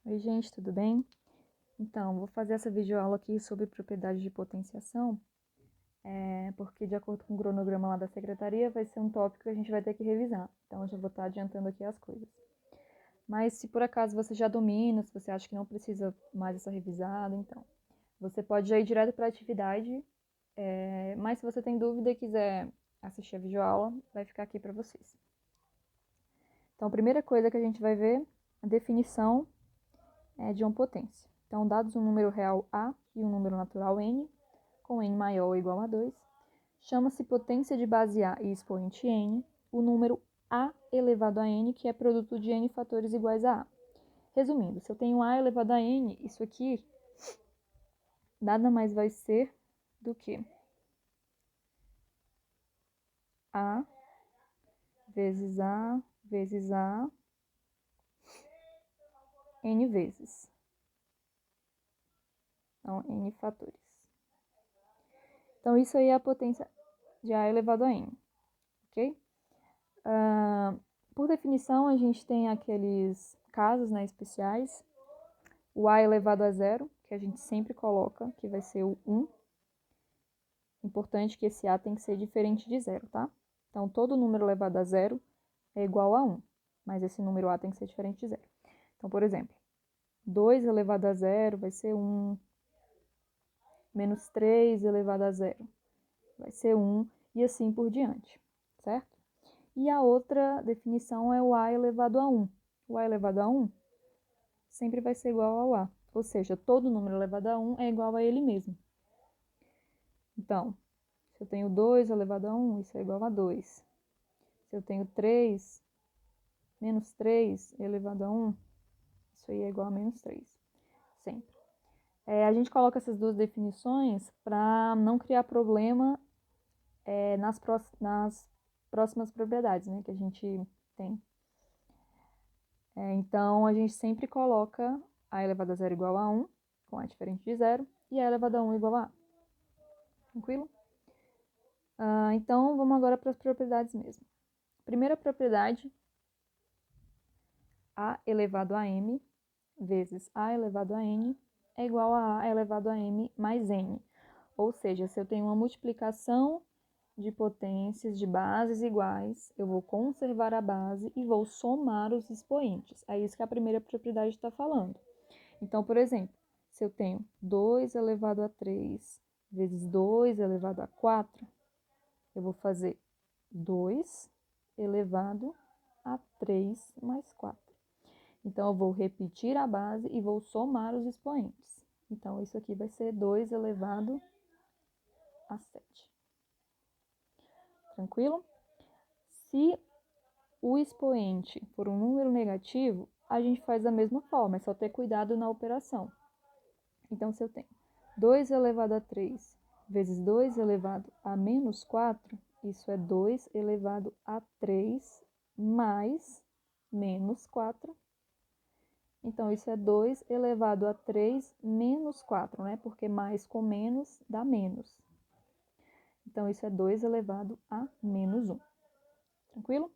Oi, gente, tudo bem? Então, vou fazer essa videoaula aqui sobre propriedade de potenciação, porque de acordo com o cronograma lá da secretaria, vai ser um tópico que a gente vai ter que revisar. Então, eu já vou estar adiantando aqui as coisas. Mas se por acaso você já domina, se você acha que não precisa mais essa revisada, então, você pode já ir direto para a atividade, mas se você tem dúvida e quiser assistir a videoaula, vai ficar aqui para vocês. Então, a primeira coisa que a gente vai ver, a definição de uma potência. Então, dados um número real A e um número natural N, com N maior ou igual a 2, chama-se potência de base A e expoente N, o número A elevado a N, que é produto de N fatores iguais a A. Resumindo, se eu tenho A elevado a N, isso aqui nada mais vai ser do que A vezes A vezes A N vezes. Então, N fatores. Então, isso aí é a potência de A elevado a N, ok? Por definição, a gente tem aqueles casos, né, especiais. O A elevado a zero, que a gente sempre coloca, que vai ser o 1. Importante que esse A tem que ser diferente de zero, tá? Então, todo número elevado a zero é igual a 1, mas esse número A tem que ser diferente de zero. Então, por exemplo, 2 elevado a zero vai ser 1, menos 3 elevado a zero vai ser 1, e assim por diante, certo? E a outra definição é o A elevado a 1. O A elevado a 1 sempre vai ser igual ao A, ou seja, todo número elevado a 1 é igual a ele mesmo. Então, se eu tenho 2 elevado a 1, isso é igual a 2. Se eu tenho 3, menos 3 elevado a 1, isso aí é igual a menos 3, sempre. A gente coloca essas duas definições para não criar problema nas próximas propriedades, né, que a gente tem. Então, a gente sempre coloca A elevado a zero igual a 1, com A diferente de zero, e A elevado a 1 igual a A. Tranquilo? Então, vamos agora para as propriedades mesmo. Primeira propriedade, A elevado a M vezes A elevado a N é igual a A elevado a M mais N. Ou seja, se eu tenho uma multiplicação de potências de bases iguais, eu vou conservar a base e vou somar os expoentes. É isso que a primeira propriedade está falando. Então, por exemplo, se eu tenho 2 elevado a 3 vezes 2 elevado a 4, eu vou fazer 2 elevado a 3 mais 4. Então, eu vou repetir a base e vou somar os expoentes. Então, isso aqui vai ser 2 elevado a 7. Tranquilo? Se o expoente for um número negativo, a gente faz da mesma forma, é só ter cuidado na operação. Então, se eu tenho 2 elevado a 3 vezes 2 elevado a menos 4, isso é 2 elevado a 3 mais menos 4. Então, isso é 2 elevado a 3 menos 4, né? Porque mais com menos dá menos. Então, isso é 2 elevado a menos 1. Tranquilo?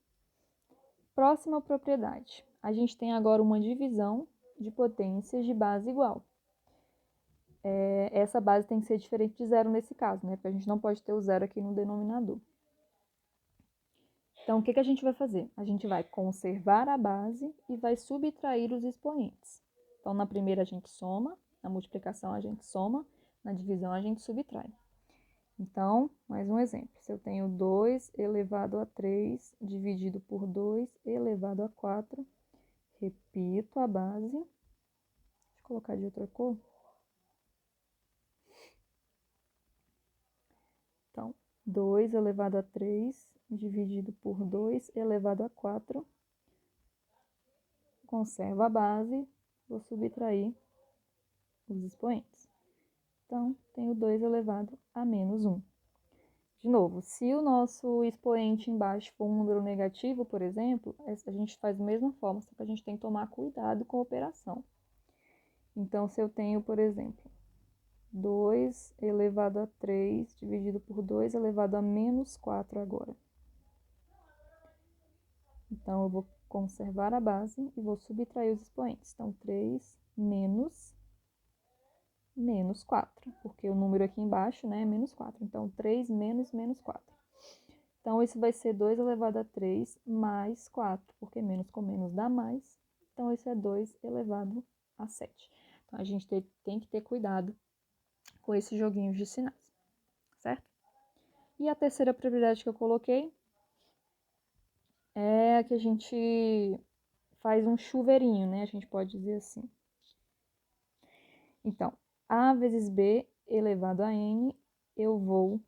Próxima propriedade. A gente tem agora uma divisão de potências de base igual. Essa base tem que ser diferente de zero nesse caso, né? Porque a gente não pode ter o zero aqui no denominador. Então, o que a gente vai fazer? A gente vai conservar a base e vai subtrair os expoentes. Então, na primeira a gente soma, na multiplicação a gente soma, na divisão a gente subtrai. Então, mais um exemplo. Se eu tenho 2 elevado a 3 dividido por 2 elevado a 4, repito a base. Deixa eu colocar de outra cor. Então, 2 elevado a 3 dividido por 2 elevado a 4. Conservo a base, vou subtrair os expoentes. Então, tenho 2 elevado a menos 1. De novo, se o nosso expoente embaixo for um número negativo, por exemplo, a gente faz da mesma forma, só que a gente tem que tomar cuidado com a operação. Então, se eu tenho, por exemplo, 2 elevado a 3 dividido por 2 elevado a menos 4 agora. Então, eu vou conservar a base e vou subtrair os expoentes. Então, 3 menos 4, porque o número aqui embaixo, né, é menos 4. Então, 3 menos 4. Então, isso vai ser 2 elevado a 3 mais 4, porque menos com menos dá mais. Então, isso é 2 elevado a 7. Então, a gente tem que ter cuidado com esses joguinhos de sinais, certo? E a terceira propriedade que eu coloquei é que a gente faz um chuveirinho, né? A gente pode dizer assim. Então, A vezes B elevado a N, eu vou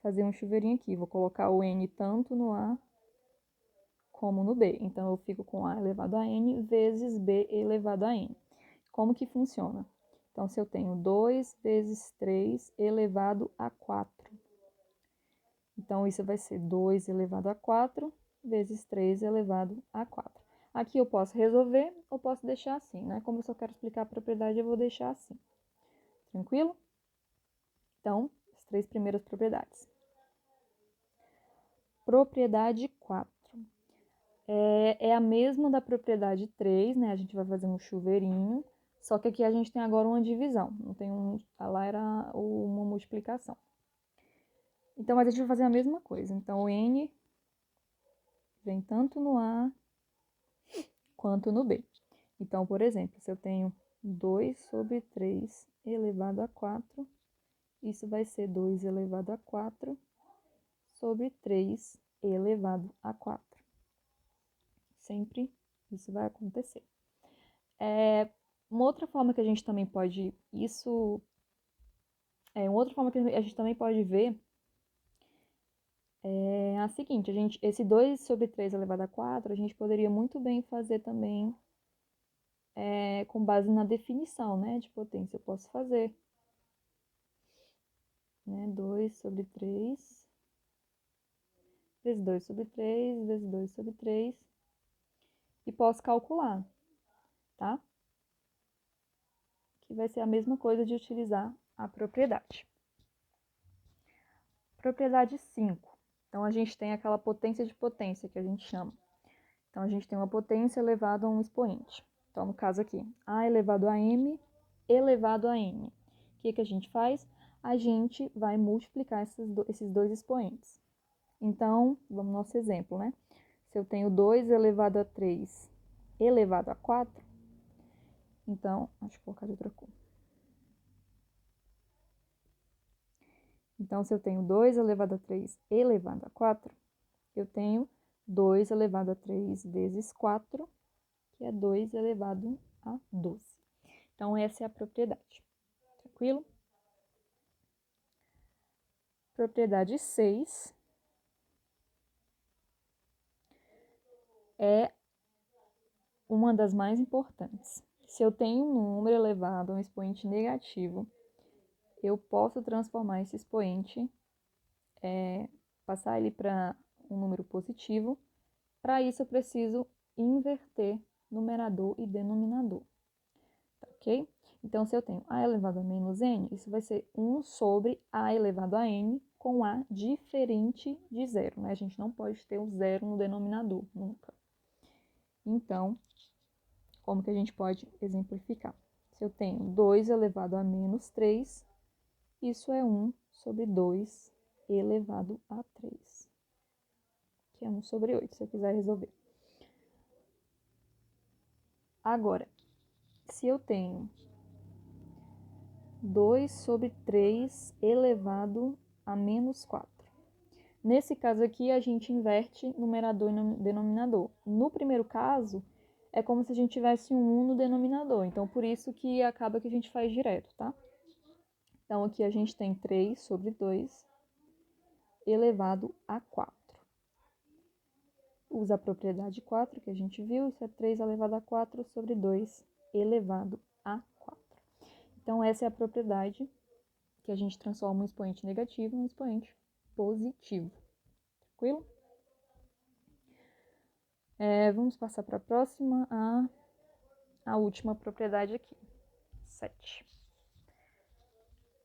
fazer um chuveirinho aqui. Vou colocar o N tanto no A como no B. Então, eu fico com A elevado a N vezes B elevado a N. Como que funciona? Então, se eu tenho 2 vezes 3 elevado a 4. Então, isso vai ser 2 elevado a 4 vezes 3 elevado a 4. Aqui eu posso resolver ou posso deixar assim, né? Como eu só quero explicar a propriedade, eu vou deixar assim. Tranquilo? Então, as 3 primeiras propriedades. Propriedade 4. É a mesma da propriedade 3, né? A gente vai fazer um chuveirinho, só que aqui a gente tem agora uma divisão, não tem lá era uma multiplicação. Então, mas a gente vai fazer a mesma coisa. Então, o N vem tanto no A quanto no B. Então, por exemplo, se eu tenho 2 sobre 3 elevado a 4, isso vai ser 2 elevado a 4 sobre 3 elevado a 4. Sempre isso vai acontecer. Uma outra forma que a gente também pode... uma outra forma que a gente também pode ver é a seguinte, esse 2 sobre 3 elevado a 4, a gente poderia muito bem fazer também com base na definição, né, de potência. Eu posso fazer, né, 2 sobre 3, vezes 2 sobre 3, vezes 2 sobre 3, e posso calcular, tá? Que vai ser a mesma coisa de utilizar a propriedade. Propriedade 5. Então, a gente tem aquela potência de potência que a gente chama. Então, a gente tem uma potência elevada a um expoente. Então, no caso aqui, A elevado a M elevado a N. O que a gente faz? A gente vai multiplicar esses dois expoentes. Então, vamos ao nosso exemplo, né? Se eu tenho 2 elevado a 3 elevado a 4, então, deixa eu colocar de outra cor. Então, se eu tenho 2 elevado a 3 elevado a 4, eu tenho 2 elevado a 3 vezes 4, que é 2 elevado a 12. Então, essa é a propriedade. Tranquilo? Propriedade 6 é uma das mais importantes. Se eu tenho um número elevado a um expoente negativo, eu posso transformar esse expoente, passar ele para um número positivo. Para isso, eu preciso inverter numerador e denominador. Tá, ok? Então, se eu tenho a elevado a menos n, isso vai ser 1 sobre a elevado a n com a diferente de zero, né? A gente não pode ter o zero no denominador, nunca. Então, como que a gente pode exemplificar? Se eu tenho 2 elevado a menos 3, isso é 1 sobre 2 elevado a 3, que é 1 sobre 8, se eu quiser resolver. Agora, se eu tenho 2 sobre 3 elevado a menos 4. Nesse caso aqui, a gente inverte numerador e denominador. No primeiro caso, é como se a gente tivesse um 1 no denominador. Então, por isso que acaba que a gente faz direto, tá? Então, aqui a gente tem 3 sobre 2 elevado a 4. Usa a propriedade 4, que a gente viu. Isso é 3 elevado a 4 sobre 2 elevado a 4. Então, essa é a propriedade que a gente transforma um expoente negativo em um expoente positivo. Tranquilo? Vamos passar para a próxima, a última propriedade aqui, 7.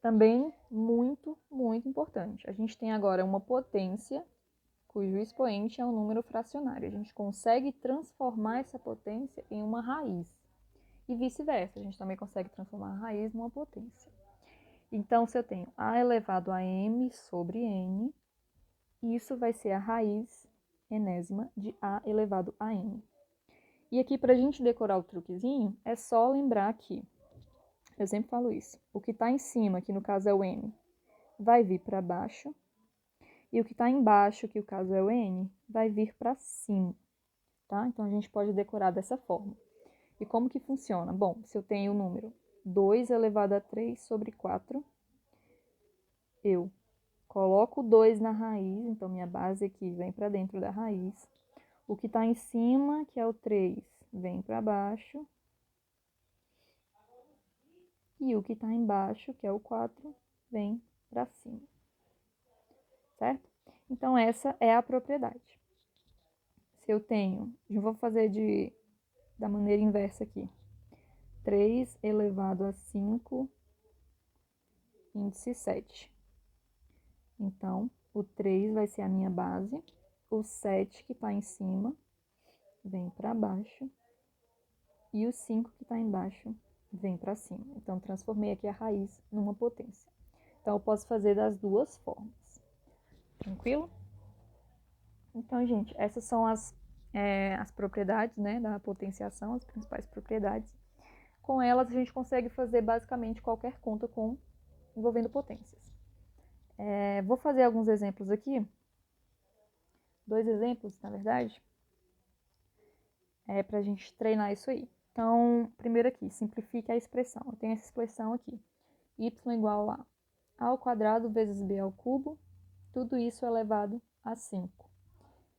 Também muito, muito importante. A gente tem agora uma potência cujo expoente é um número fracionário. A gente consegue transformar essa potência em uma raiz. E vice-versa, a gente também consegue transformar a raiz numa potência. Então, se eu tenho a elevado a m sobre n, isso vai ser a raiz enésima de a elevado a n. E aqui, para a gente decorar o truquezinho, é só lembrar que, eu sempre falo isso, o que está em cima, que no caso é o m, vai vir para baixo, e o que está embaixo, que o caso é o n, vai vir para cima, tá? Então, a gente pode decorar dessa forma. E como que funciona? Bom, se eu tenho o número 2 elevado a 3 sobre 4, eu coloco o 2 na raiz, então minha base aqui vem para dentro da raiz. O que está em cima, que é o 3, vem para baixo. E o que está embaixo, que é o 4, vem para cima. Certo? Então, essa é a propriedade. Se eu tenho, eu vou fazer da maneira inversa aqui. 3 elevado a 5, índice 7. Então, o 3 vai ser a minha base, o 7 que está em cima vem para baixo, e o 5 que está embaixo vem para cima. Então, transformei aqui a raiz numa potência. Então, eu posso fazer das duas formas. Tranquilo? Então, gente, essas são as propriedades, né, da potenciação, as principais propriedades. Com elas, a gente consegue fazer basicamente qualquer conta envolvendo potências. Vou fazer alguns exemplos aqui. 2 exemplos, na verdade, para a gente treinar isso aí. Então, primeiro aqui, simplifique a expressão. Eu tenho essa expressão aqui. Y igual a ao quadrado vezes b ao cubo, tudo isso elevado a 5.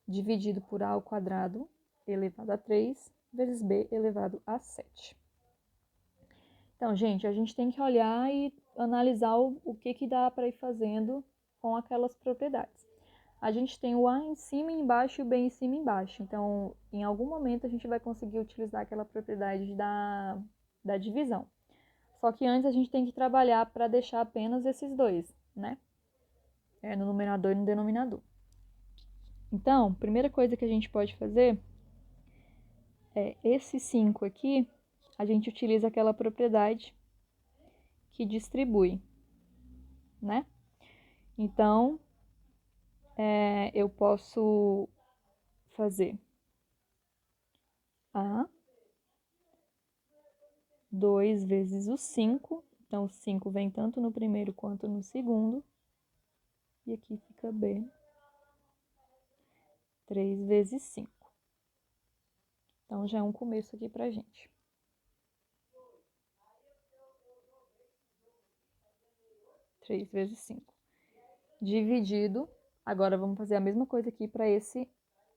Dividido por a ao quadrado elevado a 3 vezes b elevado a 7. Então, gente, a gente tem que olhar e analisar o que dá para ir fazendo com aquelas propriedades. A gente tem o a em cima e embaixo e o b em cima e embaixo. Então, em algum momento, a gente vai conseguir utilizar aquela propriedade da divisão. Só que antes a gente tem que trabalhar para deixar apenas esses dois, né? No numerador e no denominador. Então, primeira coisa que a gente pode fazer é esse 5 aqui, a gente utiliza aquela propriedade que distribui, né? Então, eu posso fazer a 2 vezes o 5. Então, o 5 vem tanto no primeiro quanto no segundo. E aqui fica b. 3 vezes 5. Então, já é um começo aqui pra gente. Três vezes 5. Dividido. Agora, vamos fazer a mesma coisa aqui para esse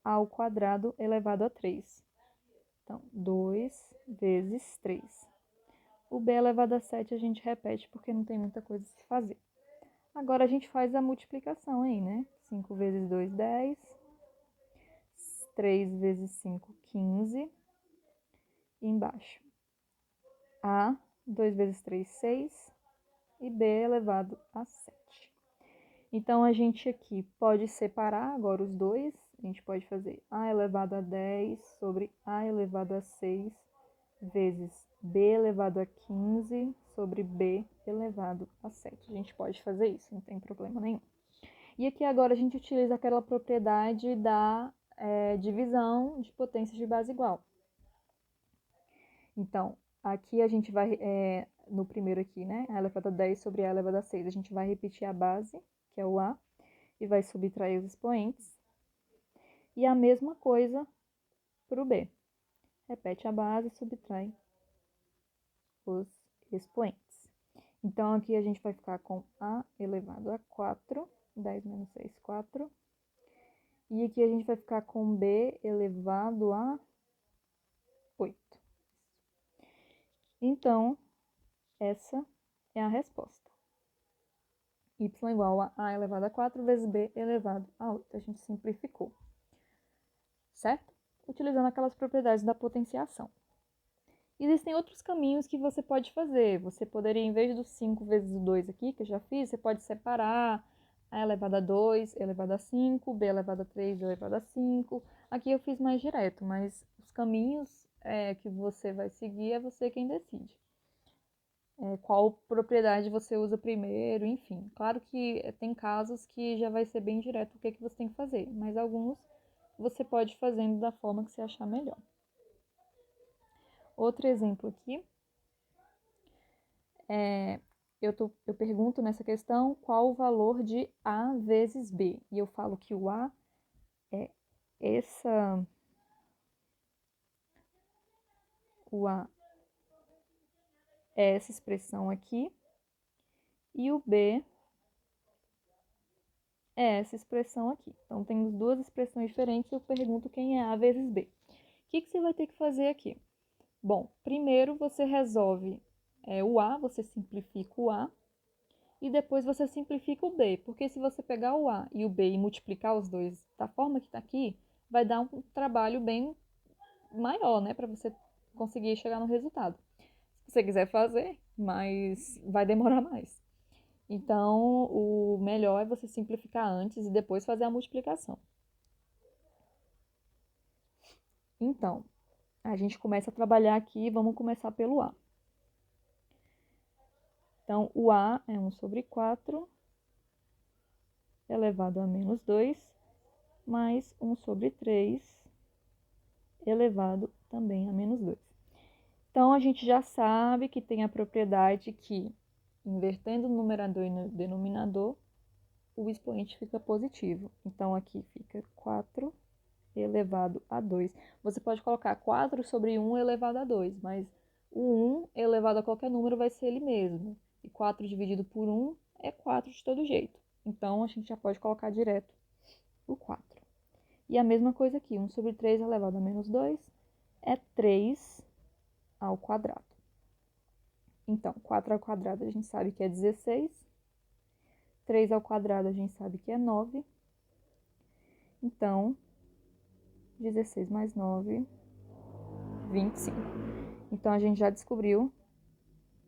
a ao quadrado elevado a 3. Então, 2 vezes 3. O b elevado a 7 a gente repete porque não tem muita coisa a se fazer. Agora, a gente faz a multiplicação aí, né? 5 vezes 2, 10. 3 vezes 5, 15. E embaixo, a, 2 vezes 3, 6. E b elevado a 7. Então, a gente aqui pode separar agora os dois. A gente pode fazer a elevado a 10 sobre a elevado a 6 vezes b elevado a 15 sobre b elevado a 7. A gente pode fazer isso, não tem problema nenhum. E aqui agora a gente utiliza aquela propriedade da divisão de potências de base igual. Então, aqui a gente vai, no primeiro aqui, né, a elevado a 10 sobre a elevado a 6, a gente vai repetir a base, que é o a, e vai subtrair os expoentes. E a mesma coisa para o b. Repete a base e subtrai os expoentes. Então, aqui a gente vai ficar com a elevado a 4, 10 menos 6, 4. E aqui a gente vai ficar com b elevado a 8. Então, essa é a resposta. Y igual a elevado a 4 vezes b elevado a 8. A gente simplificou. Certo? Utilizando aquelas propriedades da potenciação. Existem outros caminhos que você pode fazer. Você poderia, em vez do 5 vezes o 2 aqui, que eu já fiz, você pode separar A elevado a 2, E elevado a 5, B elevado a 3, E elevado a 5. Aqui eu fiz mais direto, mas os caminhos que você vai seguir é você quem decide. Qual propriedade você usa primeiro, enfim. Claro que tem casos que já vai ser bem direto o que você tem que fazer, mas alguns você pode ir fazendo da forma que você achar melhor. Outro exemplo aqui, eu pergunto nessa questão qual o valor de A vezes B. E eu falo que o A é o A é essa expressão aqui, e o B é essa expressão aqui. Então, temos duas expressões diferentes, eu pergunto quem é A vezes B. O que você vai ter que fazer aqui? Bom, primeiro você resolve o A, você simplifica o A, e depois você simplifica o B, porque se você pegar o A e o B e multiplicar os dois da forma que está aqui, vai dar um trabalho bem maior, né, para você conseguir chegar no resultado. Se você quiser fazer, mas vai demorar mais. Então, o melhor é você simplificar antes e depois fazer a multiplicação. Então, a gente começa a trabalhar aqui, vamos começar pelo A. Então, o A é 1 sobre 4 elevado a menos 2, mais 1 sobre 3 elevado também a menos 2. Então, a gente já sabe que tem a propriedade que, invertendo o numerador e o denominador, o expoente fica positivo. Então, aqui fica 4 elevado a 2. Você pode colocar 4 sobre 1 elevado a 2, mas o 1 elevado a qualquer número vai ser ele mesmo. E 4 dividido por 1 é 4 de todo jeito. Então, a gente já pode colocar direto o 4. E a mesma coisa aqui, 1 sobre 3 elevado a menos 2 é 3 ao quadrado. Então, 4 ao quadrado a gente sabe que é 16. 3 ao quadrado a gente sabe que é 9. Então, 16 mais 9, 25. Então, a gente já descobriu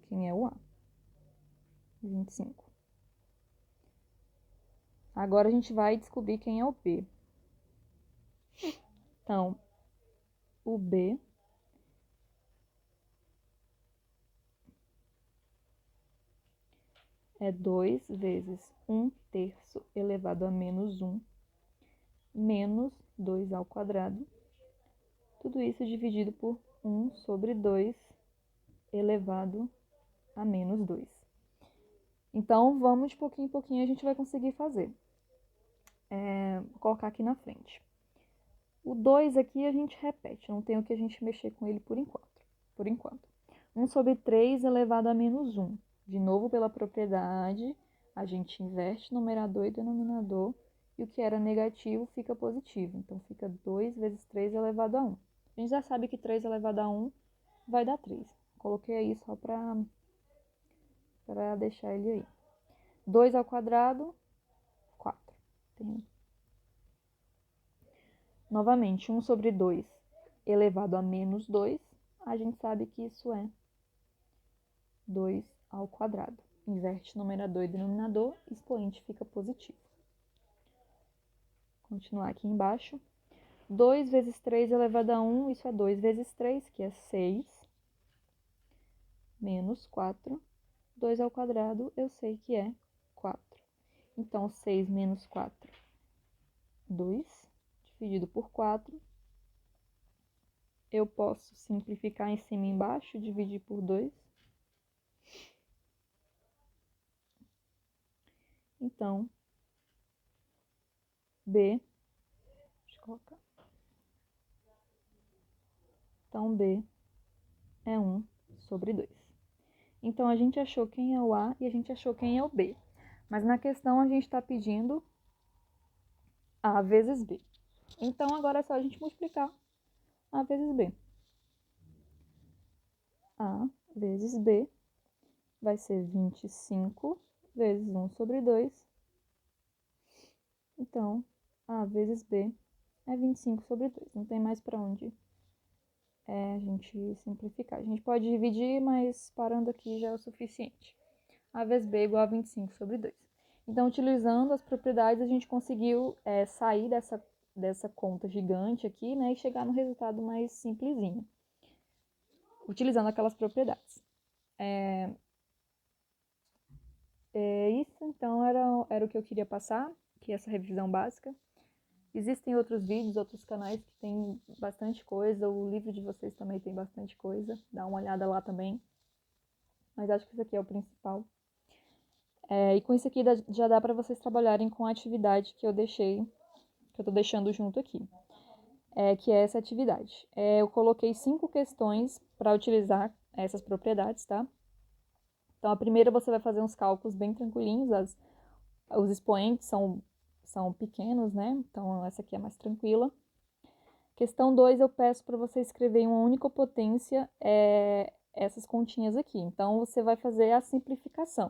quem é o A. 25. Agora, a gente vai descobrir quem é o B. Então, o B é 2 vezes 1/3 elevado a menos 1, menos 2 ao quadrado. Tudo isso dividido por 1 sobre 2 elevado a menos 2. Então, vamos de pouquinho em pouquinho, a gente vai conseguir fazer. Vou colocar aqui na frente. O 2 aqui a gente repete, não tem o que a gente mexer com ele por enquanto. 1 sobre 3 elevado a menos 1. De novo, pela propriedade, a gente inverte numerador e denominador, e o que era negativo fica positivo. Então, fica 2 vezes 3 elevado a 1. A gente já sabe que 3 elevado a 1 vai dar 3. Coloquei aí só para deixar ele aí. 2 ao quadrado, 4. Novamente, 1 sobre 2 elevado a menos 2, a gente sabe que isso é 2 ao quadrado. Inverte numerador e denominador, expoente fica positivo. Continuar aqui embaixo. 2 vezes 3 elevado a 1, isso é 2 vezes 3, que é 6, menos 4. 2 ao quadrado, eu sei que é 4. Então, 6 menos 4, 2, dividido por 4. Eu posso simplificar em cima e embaixo, dividir por 2. Então, B, deixa eu colocar. Então, B é 1 sobre 2. Então, a gente achou quem é o A e a gente achou quem é o B. Mas na questão, a gente está pedindo A vezes B. Então, agora é só a gente multiplicar A vezes B. A vezes B vai ser 25 vezes 1 sobre 2. Então, A vezes B é 25 sobre 2. Não tem mais para onde a gente simplificar. A gente pode dividir, mas parando aqui já é o suficiente. A vezes B é igual a 25 sobre 2. Então, utilizando as propriedades, a gente conseguiu sair dessa conta gigante aqui, né, e chegar no resultado mais simplesinho, utilizando aquelas propriedades. Isso, então, era o que eu queria passar, que é essa revisão básica. Existem outros vídeos, outros canais que tem bastante coisa, o livro de vocês também tem bastante coisa, dá uma olhada lá também. Mas acho que isso aqui é o principal. E com isso aqui já dá para vocês trabalharem com a atividade que eu tô deixando junto aqui, que é essa atividade. Eu coloquei 5 questões para utilizar essas propriedades, tá? Então, a primeira você vai fazer uns cálculos bem tranquilinhos, os expoentes são pequenos, né? Então, essa aqui é mais tranquila. Questão 2, eu peço para você escrever em uma única potência essas continhas aqui. Então, você vai fazer a simplificação.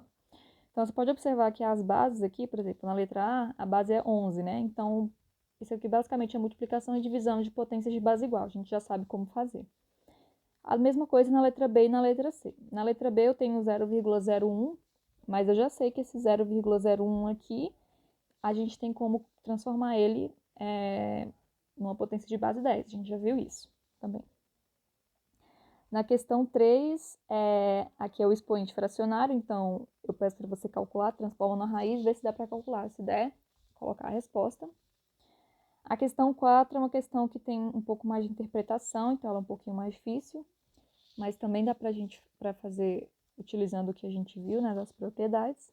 Então, você pode observar que as bases aqui, por exemplo, na letra A, a base é 11, né? Então, isso aqui basicamente é multiplicação e divisão de potências de base igual. A gente já sabe como fazer. A mesma coisa na letra B e na letra C. Na letra B eu tenho 0,01, mas eu já sei que esse 0,01 aqui, a gente tem como transformar ele numa potência de base 10. A gente já viu isso também. Na questão 3, aqui é o expoente fracionário, então eu peço para você calcular, transforma na raiz, vê se dá para calcular. Se der, colocar a resposta. A questão 4 é uma questão que tem um pouco mais de interpretação, então ela é um pouquinho mais difícil, mas também dá para fazer utilizando o que a gente viu, né, das propriedades.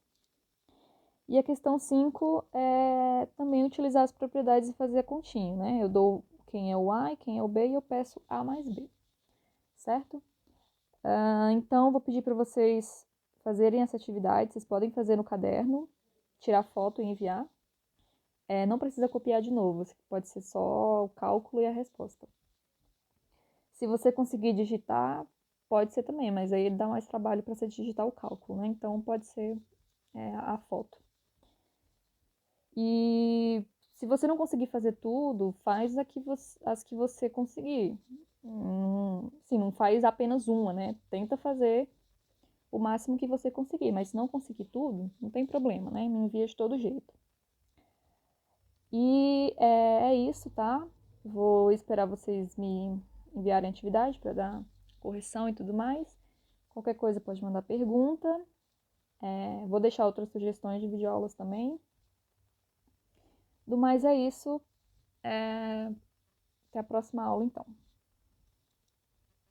E a questão 5 é também utilizar as propriedades e fazer a continha, né? Eu dou quem é o A e quem é o B e eu peço A mais B, certo? Então, vou pedir para vocês fazerem essa atividade. Vocês podem fazer no caderno, tirar foto e enviar. Não precisa copiar de novo, pode ser só o cálculo e a resposta. Se você conseguir digitar, pode ser também, mas aí dá mais trabalho para você digitar o cálculo, né? Então, pode ser a foto. E se você não conseguir fazer tudo, faz as que você conseguir. Sim, não faz apenas uma, né? Tenta fazer o máximo que você conseguir, mas se não conseguir tudo, não tem problema, né? Me envia de todo jeito. E é isso, tá? Vou esperar vocês me enviarem a atividade para dar correção e tudo mais. Qualquer coisa pode mandar pergunta. Vou deixar outras sugestões de videoaulas também. Do mais é isso. Até a próxima aula, então.